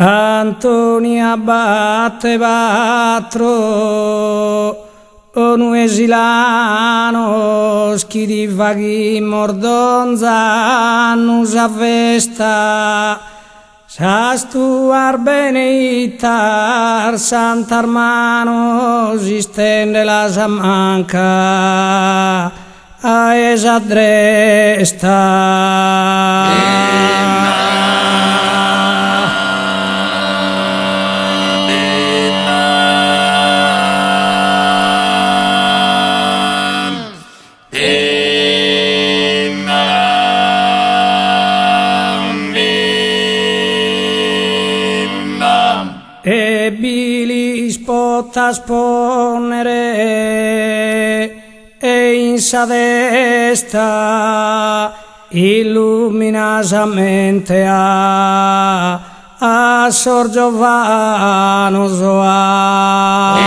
Antonia batte batro onu esilanos chi di vaghi mordonza nusa festa s'astuar beneitar sant'armano si stende la samanca a esa dresta. E bilis potas ponere e in sa destra illuminasamente a Sor Giovano Soa.